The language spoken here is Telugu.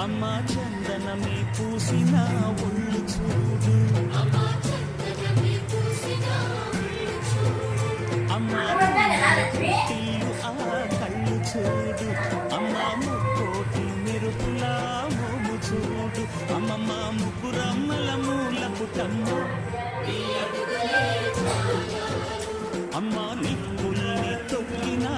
అమ్మా చందనమే పూసిన ఒళ్ళు చూడు అమ్మా పుట్టిల్లు ఆ కళ్ళు చూడు అమ్మా ముక్కోటి మెరుపులా మోము చూడు అమ్మమ్మ ముగ్గురమ్మల మూల పుటమ్మ అమ్మా నిప్పుల్ని తొక్కినా